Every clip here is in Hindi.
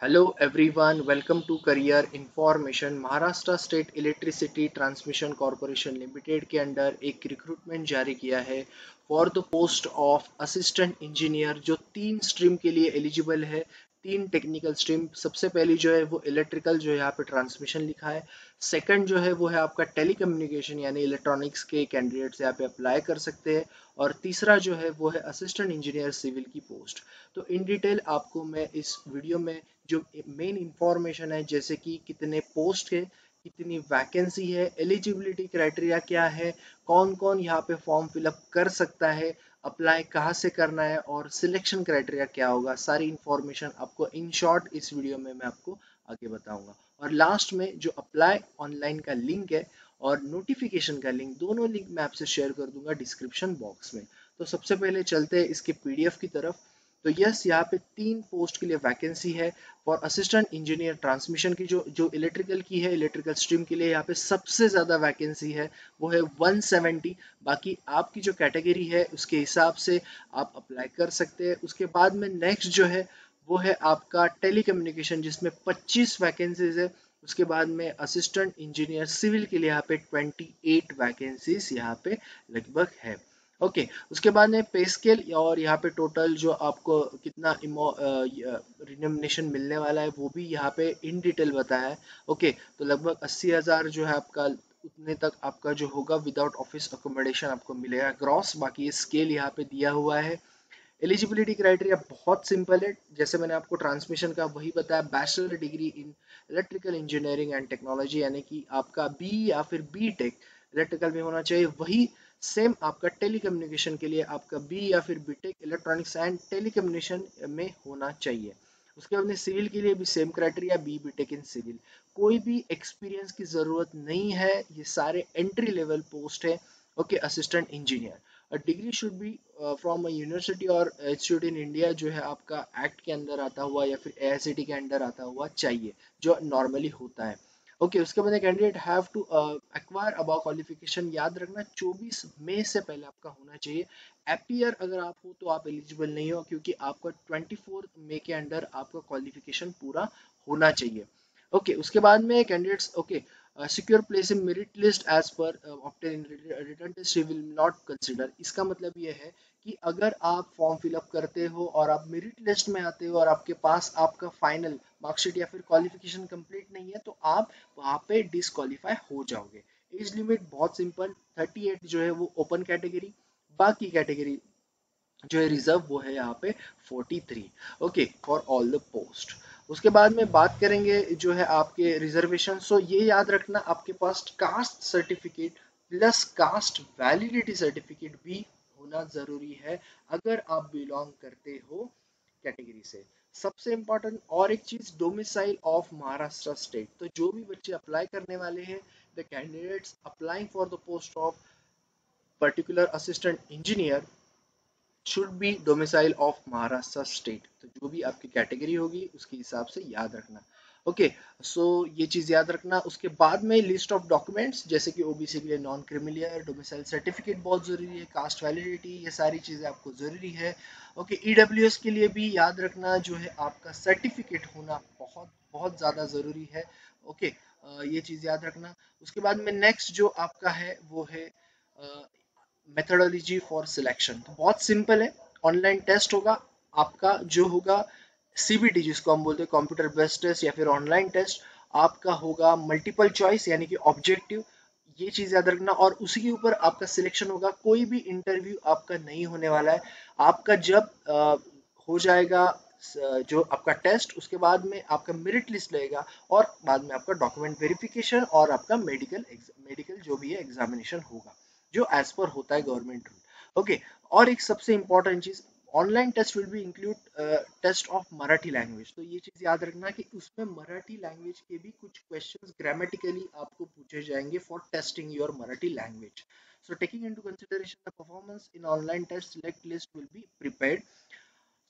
Hello everyone, welcome to Career Information। Maharashtra state electricity transmission corporation limited के अंडर एक रिक्रूटमेंट जारी किया है for the post of assistant engineer, जो 3 स्ट्रीम के लिए एलिजिबल है। 3 टेक्निकल स्ट्रीम। सबसे पहली जो है वो इलेक्ट्रिकल, जो यहाँ पे ट्रांसमिशन लिखा है। सेकंड जो है वो है आपका टेलीकम्युनिकेशन यानी इलेक्ट्रॉनिक्स के कैंडिडेट्स यहाँ पे अप्लाई कर सकते हैं। और तीसरा जो है वो है असिस्टेंट इंजीनियर सिविल की पोस्ट। तो इन डिटेल आपको मैं इस वीडियो में जो मेन इंफॉर्मेशन है, जैसे कि कितने पोस्ट है, कितनी वैकेंसी है, एलिजिबिलिटी क्राइटेरिया क्या है, कौन कौन यहाँ पे फॉर्म फिलअप कर सकता है, अप्लाई कहाँ से करना है और सिलेक्शन क्राइटेरिया क्या होगा, सारी इंफॉर्मेशन आपको इन शॉर्ट इस वीडियो में मैं आपको आगे बताऊंगा। और लास्ट में जो अप्लाई ऑनलाइन का लिंक है और नोटिफिकेशन का लिंक, दोनों लिंक मैं आपसे शेयर कर दूंगा डिस्क्रिप्शन बॉक्स में। तो सबसे पहले चलते हैं इसके पीडीएफ की तरफ। तो यस, यहाँ पे 3 पोस्ट के लिए वैकेंसी है फॉर असिस्टेंट इंजीनियर ट्रांसमिशन की। जो इलेक्ट्रिकल की है, इलेक्ट्रिकल स्ट्रीम के लिए यहाँ पे सबसे ज़्यादा वैकेंसी है, वो है 170। बाकी आपकी जो कैटेगरी है उसके हिसाब से आप अप्लाई कर सकते हैं। उसके बाद में नेक्स्ट जो है वो है आपका टेलीकम्युनिकेशन, जिसमें 25 वैकेंसीज है। उसके बाद में असिस्टेंट इंजीनियर सिविल के लिए यहाँ पे 28 वैकेंसीज यहाँ पे लगभग है। ओके, उसके बाद में पे स्केल और यहाँ पे टोटल जो आपको कितना रिनोमिनेशन मिलने वाला है वो भी यहाँ पे इन डिटेल बताया है। ओके, तो लगभग 80,000 जो है आपका, उतने तक आपका जो होगा विदाउट ऑफिस अकोमोडेशन आपको मिलेगा ग्रॉस। बाकी ये स्केल यहाँ पे दिया हुआ है। एलिजिबिलिटी क्राइटेरिया बहुत सिंपल है, जैसे मैंने आपको ट्रांसमिशन का वही बताया, bachelor degree in electrical engineering and technology, यानी कि आपका बी या फिर बी टेक इलेक्ट्रिकल में होना चाहिए। वही सेम आपका टेलीकम्युनिकेशन के लिए आपका बी या फिर B tech electronics and telecommunication में होना चाहिए। उसके बाद में सिविल के लिए भी same criteria, B B tech in civil. कोई भी एक्सपीरियंस की ज़रूरत नहीं है, ये सारे एंट्री लेवल पोस्ट है। Okay, assistant engineer. Degree should be from a university और इंस्टीट्यूट इन इंडिया, जो है आपका एक्ट के अंदर आता हुआ या फिर एआईसीटी के अंदर आता हुआ चाहिए, जो नॉर्मली होता है। ओके, उसके बाद candidate have to acquire above qualification, याद रखना 24 मई से पहले आपका होना चाहिए। एपियर अगर आप हो तो आप एलिजिबल नहीं हो, क्योंकि आपका 24 मई के अंदर आपका क्वालिफिकेशन पूरा होना चाहिए। ओके, उसके बाद में candidates, okay, secure place in merit list as per obtain written test will not consider. इसका मतलब ये है कि अगर आप फॉर्म फिलअप करते हो और आप मेरिट लिस्ट में आते हो और आपके पास आपका फाइनल मार्कशीट या फिर क्वालिफिकेशन कंप्लीट नहीं है, तो आप वहाँ पे डिसक्वालीफाई हो जाओगे। एज लिमिट बहुत सिंपल, 38 जो है वो ओपन कैटेगरी, बाकी कैटेगरी जो है रिजर्व वो है यहाँ पे 43। Okay, for all the post. उसके बाद में बात करेंगे जो है आपके रिजर्वेशन। सो ये याद रखना, आपके पास caste certificate plus caste validity certificate भी होना जरूरी है, अगर आप बिलोंग करते हो कैटेगरी से। सबसे इम्पोर्टेंट और एक चीज, डोमिसाइल ऑफ महाराष्ट्र स्टेट। तो जो भी बच्चे अप्लाई करने वाले हैं, the candidates applying for the post of particular assistant engineer should be domicile of Maharashtra state. तो जो भी आपकी कैटेगरी होगी उसके हिसाब से याद रखना। ओके, सो ये चीज याद रखना। उसके बाद में लिस्ट ऑफ डॉक्यूमेंट्स, जैसे कि ओबीसी के लिए नॉन क्रिमिलियर, डोमिसाइल सर्टिफिकेट बहुत जरूरी है, कास्ट वैलिडिटी, ये सारी चीजें आपको जरूरी है। ओके, ईडब्ल्यूएस के लिए भी याद रखना, जो है आपका सर्टिफिकेट होना बहुत बहुत ज्यादा जरूरी है। ओके, ये चीज याद रखना। उसके बाद में नेक्स्ट जो आपका है वो है मेथोडोलॉजी फॉर सिलेक्शन। तो बहुत सिंपल है, ऑनलाइन टेस्ट होगा आपका, जो होगा सीबीटी, जिसको हम बोलते हैं कंप्यूटर बेस्ड टेस्ट या फिर ऑनलाइन टेस्ट। आपका होगा मल्टीपल चॉइस यानी कि ऑब्जेक्टिव, ये चीज याद रखना। और उसी के ऊपर आपका सिलेक्शन होगा, कोई भी इंटरव्यू आपका नहीं होने वाला है। आपका जब हो जाएगा जो आपका टेस्ट, उसके बाद में आपका मेरिट लिस्ट लगेगा और बाद में आपका डॉक्यूमेंट वेरिफिकेशन और आपका मेडिकल जो भी है एग्जामिनेशन होगा, जो एज पर होता है गवर्नमेंट रूल। ओके, और एक सबसे इंपॉर्टेंट चीज, online test will be include test of Marathi language. तो ये चीज याद रखना कि उसमें मराठी लैंग्वेज के भी कुछ क्वेश्चंस ग्रामेटिकली आपको पूछे जाएंगे for testing your Marathi language. So taking into consideration the performance in online test, select list will be prepared.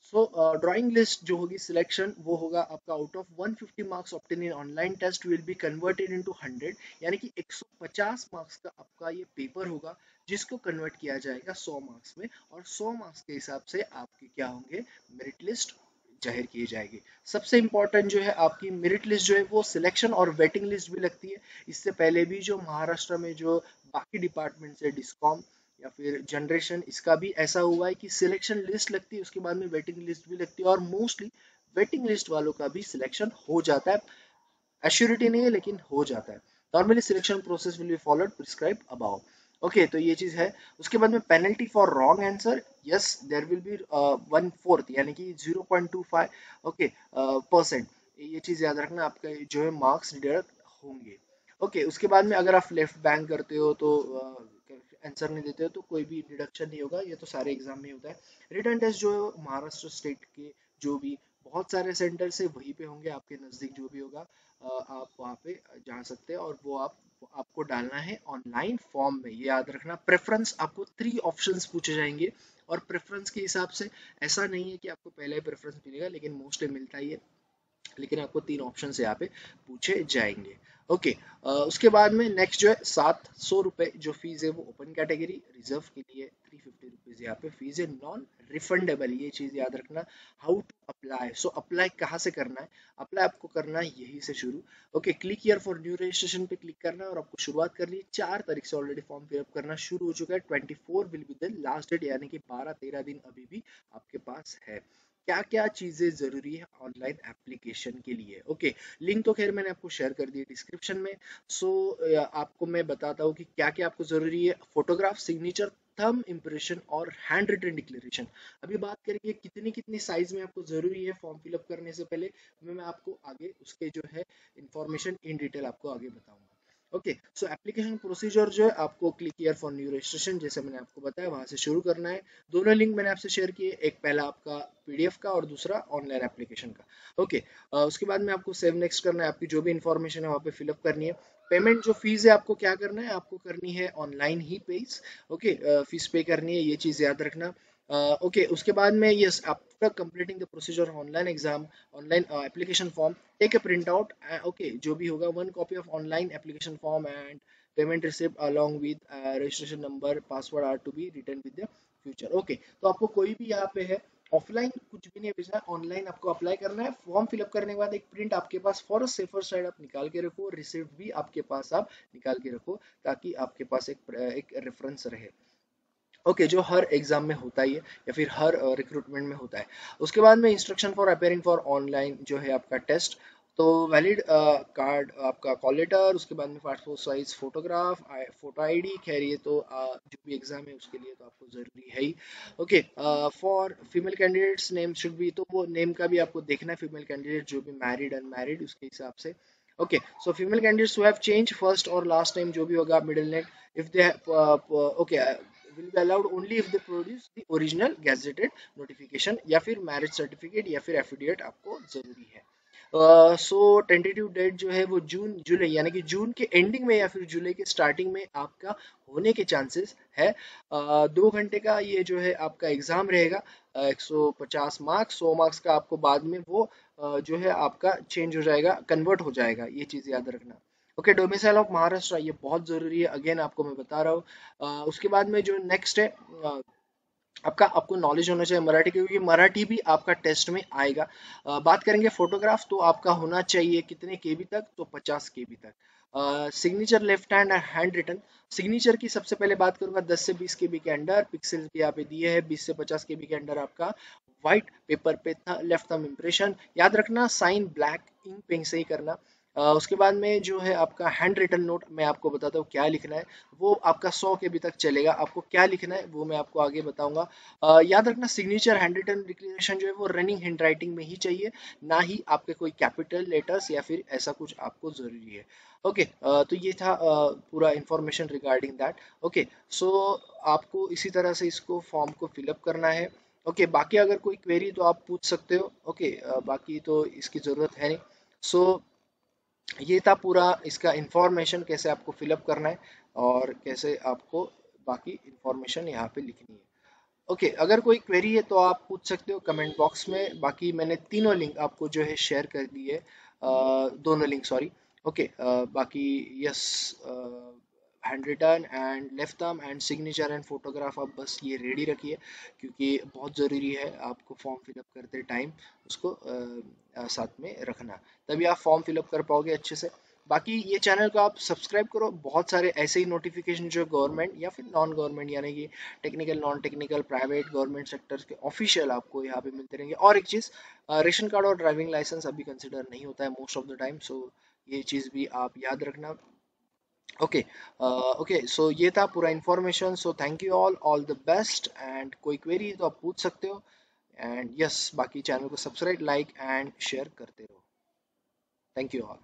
So drawing list जो होगी सिलेक्शन, वो होगा आपका out of 150 marks obtain in online test will be converted into 100, यानी कि 150 मार्क्स का आपका ये पेपर होगा, जिसको कन्वर्ट किया जाएगा 100 मार्क्स में। और 100 मार्क्स के हिसाब से आपके क्या होंगे, मेरिट लिस्ट जाहिर किए जाएंगे। सबसे इम्पोर्टेंट जो है आपकी मेरिट लिस्ट जो है वो सिलेक्शन और वेटिंग लिस्ट भी लगती है। इससे पहले भी जो महाराष्ट्र में जो बाकी डिपार्टमेंट है डिस्कॉम या फिर जनरेशन, इसका भी ऐसा हुआ है कि सिलेक्शन लिस्ट लगती है, उसके बाद में वेटिंग लिस्ट भी लगती है, और मोस्टली वेटिंग लिस्ट वालों का भी सिलेक्शन हो जाता है। एश्योरिटी नहीं है लेकिन हो जाता है। Normally selection process will be followed prescribed above. Okay, तो ये चीज है। उसके बाद में penalty for wrong answer, yes there will be 1/4 यानी कि 0.25 ओके परसेंट। ये चीज याद रखना, आपका जो है मार्क्स डिडक्ट होंगे। ओके, उसके बाद में अगर आप लेफ्ट बैंक करते हो तो आंसर नहीं देते हो तो कोई भी डिडक्शन नहीं होगा, ये तो सारे एग्जाम में होता है। रिटर्न टेस्ट जो है महाराष्ट्र स्टेट के जो भी बहुत सारे सेंटर से वहीं पे होंगे, आपके नज़दीक जो भी होगा आप वहाँ पे जा सकते हैं, और वो आपको डालना है ऑनलाइन फॉर्म में। ये याद रखना, प्रेफरेंस आपको 3 ऑप्शंस पूछे जाएंगे, और प्रेफरेंस के हिसाब से ऐसा नहीं है कि आपको पहले ही प्रेफरेंस मिलेगा, लेकिन मोस्टली मिलता ही है, लेकिन आपको 3 ऑप्शन यहाँ पे पूछे जाएंगे। ओके, उसके बाद में नेक्स्ट जो है 700 रुपये जो फीस है वो ओपन कैटेगरी, रिजर्व के लिए 350 रुपीज यहाँ पे फीस है, नॉन रिफंडेबल। ये चीज याद रखना। How to apply, so apply कहाँ से करना है? अप्लाई आपको करना है यही से शुरू। Okay, click here for new registration पे क्लिक करना है, और आपको शुरुआत करनी है। 4 तारीख से ऑलरेडी फॉर्म फिलअप करना शुरू हो चुका है। 24 will be the last date, यानी कि 12-13 दिन अभी भी आपके पास है। क्या क्या चीजें जरूरी है ऑनलाइन एप्लीकेशन के लिए? ओके, लिंक तो खैर मैंने आपको शेयर कर दी डिस्क्रिप्शन में। सो आपको मैं बताता हूँ कि क्या क्या आपको जरूरी है। फोटोग्राफ, सिग्नेचर, थंब इम्प्रेशन और हैंड रिटन डिक्लेरेशन। अभी बात करेंगे कितनी कितनी साइज में आपको जरूरी है फॉर्म फिलअप करने से पहले, मैं आपको आगे उसके जो है इंफॉर्मेशन इन डिटेल आपको आगे बताऊंगा। ओके, सो एप्लीकेशन प्रोसीजर जो है, आपको click here for new registration जैसे मैंने आपको बताया वहां से शुरू करना है। दोनों लिंक मैंने आपसे शेयर किए, एक पहला आपका पीडीएफ का और दूसरा ऑनलाइन एप्लीकेशन का। ओके, उसके बाद में आपको सेव नेक्स्ट करना है, आपकी जो भी इंफॉर्मेशन है वहाँ पे फिलअप करनी है। पेमेंट जो फीस है आपको क्या करना है, आपको करनी है ऑनलाइन ही पेज। ओके, फीस पे करनी है, ये चीज़ याद रखना। ओके, उसके बाद में yes, after completing the procedure online exam, online application form, take a print out. Okay, जो भी होगा 1 copy of online application form and payment receipt along with registration number, password are to be written with the future। Okay, तो आपको कोई भी यहाँ पे है ऑफलाइन कुछ भी नहीं भेजना है, ऑनलाइन आपको अप्लाई करना है। फॉर्म फिलअप करने के बाद एक प्रिंट आपके पास फॉर अ सेफर साइड आप निकाल के रखो, रिसिप्ट भी आपके पास आप निकाल के रखो, ताकि आपके पास एक रेफरेंस रहे। ओके, जो हर एग्जाम में होता ही है या फिर हर रिक्रूटमेंट में होता है। उसके बाद में instruction for appearing for online जो है आपका टेस्ट, तो वैलिड कार्ड, आपका कॉल लेटर, उसके बाद में passport size photograph, photo ID. खैर ये तो जो भी एग्जाम है उसके लिए तो आपको जरूरी है ही। Okay, for female candidates name should be, तो वो नेम का भी आपको देखना है, फीमेल कैंडिडेट जो भी मैरिड अनमैरिड उसके हिसाब से। Okay, so female candidates who have change first और लास्ट टाइम जो भी होगा middle name, if they okay will be allowed only if they produce the original gazetted notification, या फिर मैरिज सर्टिफिकेट या फिर एफिडेविट आपको जरूरी है। सो टेंटेटिव डेट जो है वो जून जुलाई यानी कि जून के एंडिंग में या फिर जुलाई के स्टार्टिंग में आपका होने के चांसेस है। 2 घंटे का ये जो है आपका एग्जाम रहेगा। 150 मार्क्स, 100 मार्क्स का आपको बाद में वो जो है आपका चेंज हो जाएगा, कन्वर्ट हो जाएगा, ये चीज़ याद रखना। ओके, डोमिसाइल ऑफ महाराष्ट्र ये बहुत जरूरी है, अगेन आपको मैं बता रहा हूँ। उसके बाद में जो नेक्स्ट है आपको नॉलेज होना चाहिए मराठी, क्योंकि मराठी भी आपका टेस्ट में आएगा। बात करेंगे फोटोग्राफ, तो आपका होना चाहिए कितने केबी तक, तो 50 केबी तक। Signature left hand hand written, signature की सबसे पहले बात करूंगा 10 से 20 केबी के अंडर, पिक्सल्स भी यहाँ पे दिए हैं, 20 से 50 केबी के अंडर आपका व्हाइट पेपर पे लेफ्ट थंब इम्प्रेशन। याद रखना साइन ब्लैक इंक पेन से ही करना। उसके बाद में जो है आपका हैंड रिटन नोट, मैं आपको बताता हूँ क्या लिखना है। वो आपका 100 के बी तक चलेगा, आपको क्या लिखना है वो मैं आपको आगे बताऊंगा। याद रखना सिग्नेचर हैंड रिटन डिक्लेरेशन जो है वो रनिंग हैंड राइटिंग में ही चाहिए, ना ही आपके कोई कैपिटल लेटर्स या फिर ऐसा कुछ आपको जरूरी है। ओके, तो ये था पूरा इंफॉर्मेशन रिगार्डिंग दैट। ओके, सो आपको इसी तरह से इसको फॉर्म को फिलअप करना है। ओके, बाकी अगर कोई क्वेरी तो आप पूछ सकते हो। ओके, बाकी तो इसकी ज़रूरत है नहीं। सो ये था पूरा इसका इंफॉर्मेशन, कैसे आपको फिलअप करना है और कैसे आपको बाकी इंफॉर्मेशन यहाँ पे लिखनी है। ओके, अगर कोई क्वेरी है तो आप पूछ सकते हो कमेंट बॉक्स में। बाकी मैंने तीनों लिंक आपको जो है शेयर कर दी है, दोनों लिंक सॉरी। ओके, बाकी yes, hand written and left thumb and signature and photograph आप बस ये रेडी रखिए, क्योंकि बहुत ज़रूरी है आपको फॉर्म फिलअप करते टाइम उसको साथ में रखना, तभी आप फॉर्म फिलअप कर पाओगे अच्छे से। बाकी ये चैनल को आप सब्सक्राइब करो, बहुत सारे ऐसे ही नोटिफिकेशन जो गवर्नमेंट या फिर नॉन गवर्नमेंट यानी कि technical, non technical, private, government sectors के ऑफिशियल आपको यहाँ पे मिलते रहेंगे। और एक चीज़, रेशन कार्ड और ड्राइविंग लाइसेंस अभी कंसिडर नहीं होता है मोस्ट ऑफ द टाइम, सो ये चीज़ भी आप याद रखना। ओके, ओके, सो ये था पूरा information. So thank you all the best, and कोई क्वेरी है तो आप पूछ सकते हो। एंड यस, बाकी चैनल को सब्सक्राइब, लाइक एंड शेयर करते रहो। Thank you all.